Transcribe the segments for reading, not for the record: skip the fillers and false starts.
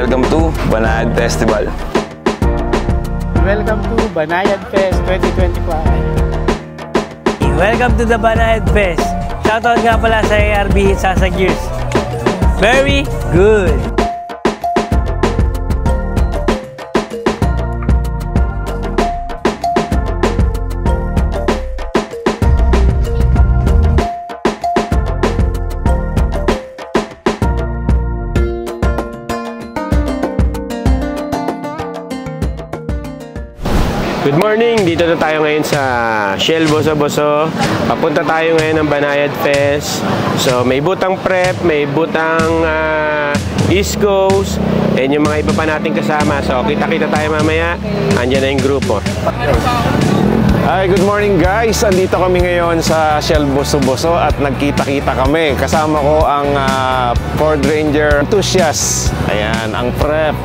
welcome to Banayad Festival. Welcome to Banayad Fest 2025. Welcome to the Banayad Fest. Shoutout nga pala sa ARB Sasa Gears. Very good! Good morning! Dito na tayo ngayon sa Shell Boso-Boso. Papunta tayo ngayon ng Banayad Fest. So may butang prep, may butang East Coast, and yung mga iba pa nating kasama. So kita-kita tayo mamaya. Andiyan na yung grupo. Hi, good morning guys! Andito kami ngayon sa Shell Boso-Boso at nagkita-kita kami. Kasama ko ang Ford Ranger enthusiast. Ayan, ang prep.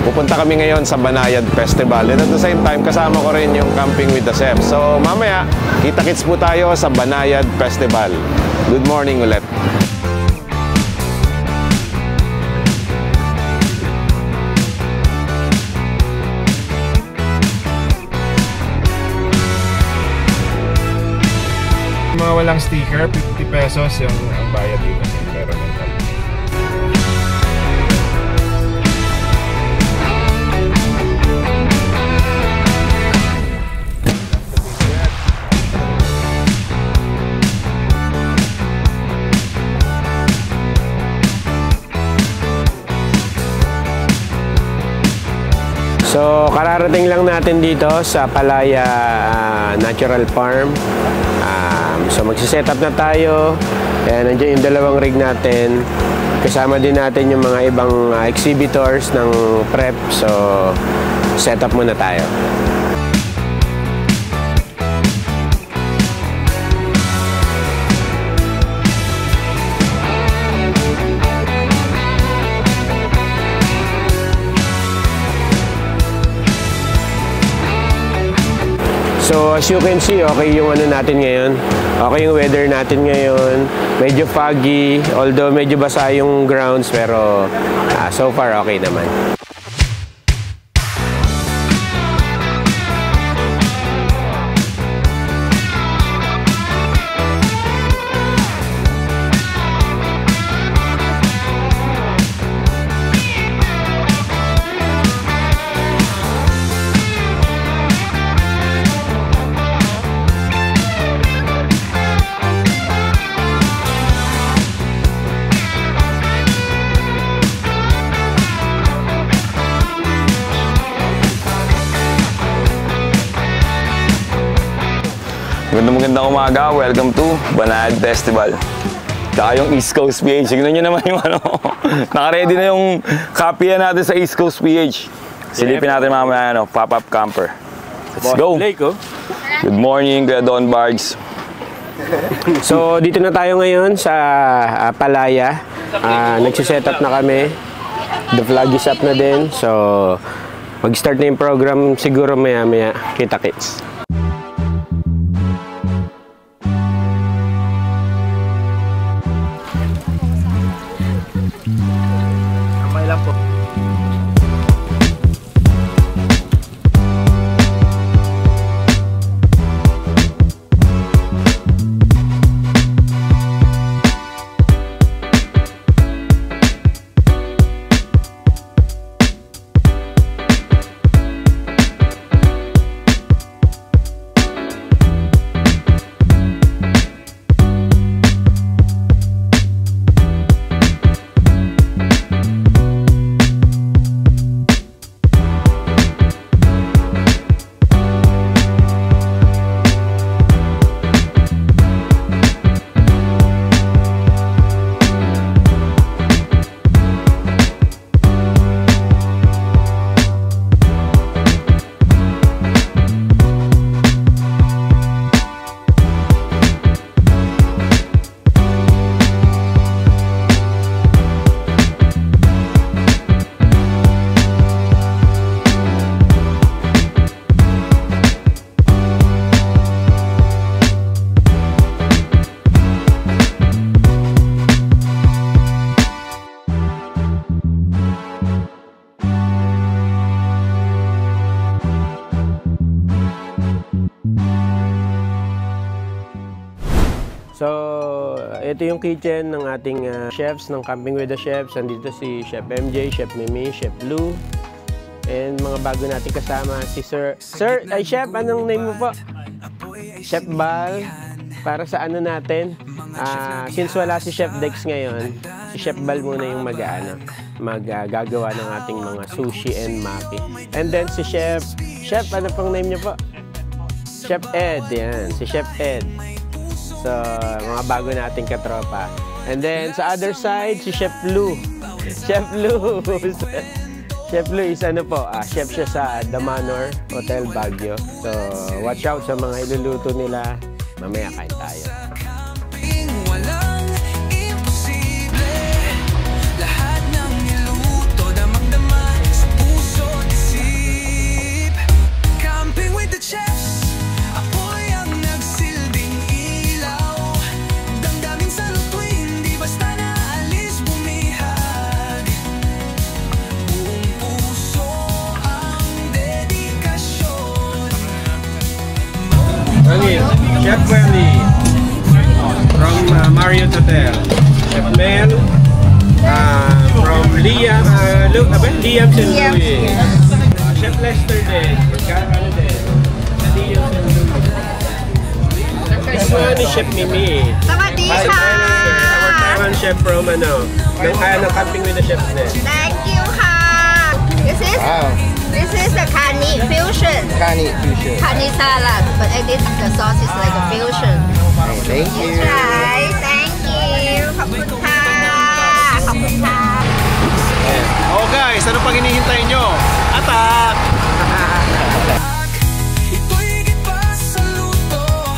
Pupunta kami ngayon sa Banayad Festival. And at the same time, kasama ko rin yung Camping with the Chef. So mamaya, kita-kits po tayo sa Banayad Festival. Good morning ulit. Mga walang sticker, 50 pesos yung ang bayad dito sa environmental. So kararating lang natin dito sa Palaya Natural Farm. So magsiset up na tayo. Ayan, nandiyan yung dalawang rig natin. Kasama din natin yung mga ibang exhibitors ng prep. So set up muna tayo. So as you can see, okay yung ano natin ngayon. Okay yung weather natin ngayon. Medyo foggy, although medyo basa yung grounds, pero so far okay naman. Magandang umaga, welcome to Banayad Festival. Tsaka yung East Coast PH. Tignan nyo naman yung ano. Naka-ready na yung copy natin sa East Coast PH. Silipin natin mamaya ano, pop-up camper. Let's go! Good morning, Kuya Don Bargs. So dito na tayo ngayon sa Palaya. Nagsiset up na kami. The flag is up na din. So mag-start na yung program siguro maya-maya. Kita-kits. ito yung kitchen ng ating chefs ng Camping with the Chefs. Andito si Chef MJ, Chef Mimi, Chef Lou. And mga bago natin kasama, si Sir. Sir, ay Chef, anong name mo po? Chef Bal. Para sa ano natin, since wala si Chef Dex ngayon, si Chef Bal muna yung maggagawa ng ating mga sushi and maki. And then si Chef, ano pang name niya po? Chef Ed, yan. Si Chef Ed. So, mga bago nating katropa. And then sa other side, si Chef Lou. Chef Lou. Chef Lou is ano po, chef siya sa The Manor Hotel Baguio. So, watch out sa mga iluluto nila. Mamaya kain tayo. Walang imposible. Lahat ng niluto, damang-dama sa puso at isip. Camping with the chefs. Ako'y ang nagsilbing ilaw. Damdamin sa luto, hindi basta naalis bumihag. Buong puso ang dedikasyon. Chef Wendy from Marriott Hotel. Chef Mel from Liam St. Louis. Chef Lester din. Ano din? Liam St. Louis. This one is Chef Mimi. Sawadee ka! Our Taiwan chef from ng Camping with the Chefs din. Thank you ka! This is the Kani fusion. Kani fusion. Kani salad, but I did the sauce is like a fusion. Thank you. Try. Thank you. ขอบคุณค่ะ ขอบคุณค่ะ Oh guys, ano pang hinihintay nyo? Atak! Ito'y higit pa sa luto.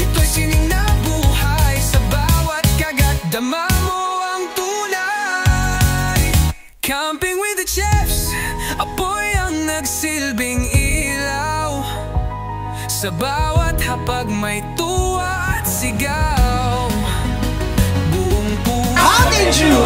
Ito'y sining na buhay. Sa bawat kagat, dama mo ang tunay. Camping with the chefs. Apoy ang nagsilbing ilaw. Sa bawat hapag may tuwa at sigaw. Buong puso. How did you?